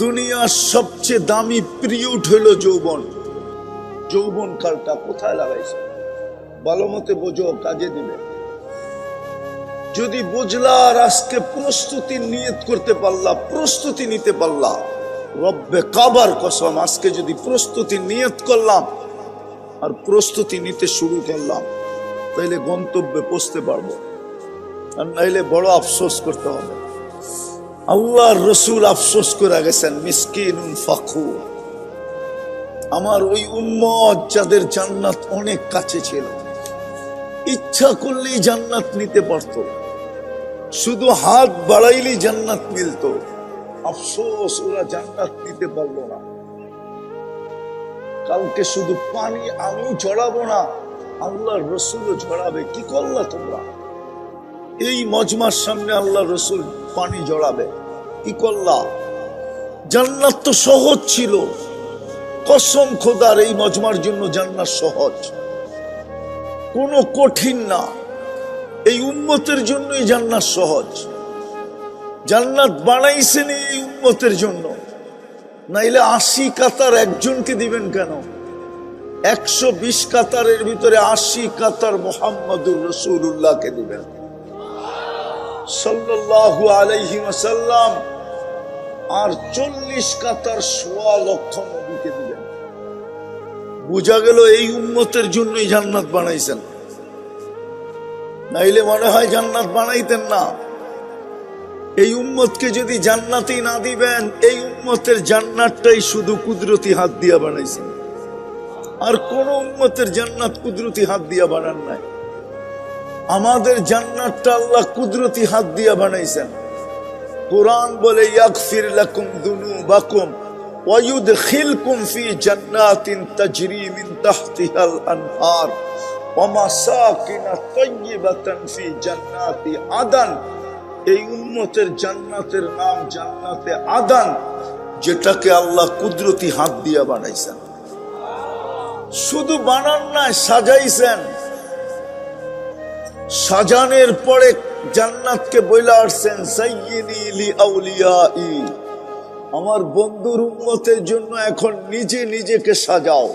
দুনিয়ার সবচেয়ে দামি পিরিয়ড হলো যৌবন। যৌবন কালটা কোথায় লাগাইছে? ভালো মতে বোঝো, কাজে দিবে। যদি বুঝলা আর আজকে প্রস্তুতি নিয়ত করতে পারলা, প্রস্তুতি নিতে পারলা, রব্বে কাবার কসম, আজকে যদি প্রস্তুতি নিয়ত করলাম আর প্রস্তুতি নিতে শুরু করলাম, তাইলে গন্তব্যে পৌঁছতে পারবো। আর নাইলে বড় আফসোস করতে হবে। আল্লাহর রসুল আফসোস করে গেছেন, মিসকিনুন ফাখুর। আমার ওই উম্মত যাদের জান্নাত অনেক কাছে ছিল, ইচ্ছা করলেই জান্নাত নিতে পারত, শুধু হাত বাড়াইলেই জান্নাত মিলত। আফসোস, ওরা জান্নাত নিতে পারলো না। কালকে শুধু পানি আমি ঝরাবো না, আল্লাহর রসুলও ঝরাবে। কি করলা তোমরা? এই মজমার সামনে আল্লাহ রসুল পানি জড়াবে, কি করলা? জান্নাত তো সহজ ছিল। কসম খোদার, এই মজমার জন্য জান্নাত সহজ, কোনো কঠিন না। এই উম্মতের জন্যই জান্নাত সহজ। জান্নাত বানাইছেন এই উম্মতের জন্য, নাইলে 80 কাতার একজনকে দিবেন কেন? 120 কাতারের ভিতরে 80 কাতার মুহাম্মদুর রাসূলুল্লাহকে দিবেন সাল্লাল্লাহু আলাইহি ওয়াসাল্লাম, আর 40 কাতার 1.25 লক্ষ নবীকে দিবেন। বোঝা গেল এই উম্মতের জন্যই জান্নাত বানাইছেন, নাইলে মনে হয় জান্নাত বানাইতেন না। এই উম্মতকে যদি জান্নাতই না দিবেন, এই উম্মতের জান্নাতটাই শুধু কুদরতি হাত দিয়া বানাইছেন, আর কোন উম্মতের জান্নাত কুদরতি হাত দিয়া বানান নাই। আমাদের জান্নাতটা আল্লাহ কুদরতি হাত দিয়া বানাইছেন। কুরআন বলে, ইয়াগফির লাকুম যুনুবাকুম ওয়া ইউদখিলকুম ফি জান্নাতিন তাজরি মিন তাহতিহাল আনহার ওয়া মাসাকিন তাইয়্যিবাতান ফি জান্নাতি আদান। এই উম্মতের জান্নাতের নাম জান্নাতে আদান, যেটাকে আল্লাহ কুদরতি হাত দিয়া বানাইছেন। শুধু বানান নাই, সাজাইছেন। সাজানের পরে জান্নাতকে বইলা আসছেন, সাইয়্যিনি লিআউলিয়াই, আমার বন্ধুর উম্মতের জন্য এখন নিজে নিজেকে সাজাও।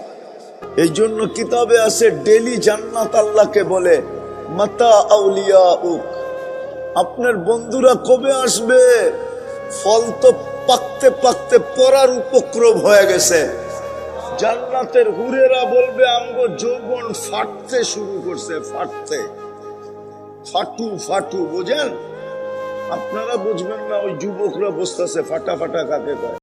এই জন্য কিতাবে আছে, ডেলি জান্নাত আল্লাহকে বলে, মাতা আউলিয়াউক, আপনার বন্ধুরা কবে আসবে? ফল তো পাকতে পাকতে পড়ার উপক্রম হয়ে গেছে। জান্নাতের হুরেরা বলবে, আমগো যৌবন ফাটতে শুরু করছে, ফাটতে, ফাটু ফাটু। বোঝেন? আপনারা বুঝবেন না, ওই যুবকরা বসতেছে। ফাটা ফাটা কাকে কয়?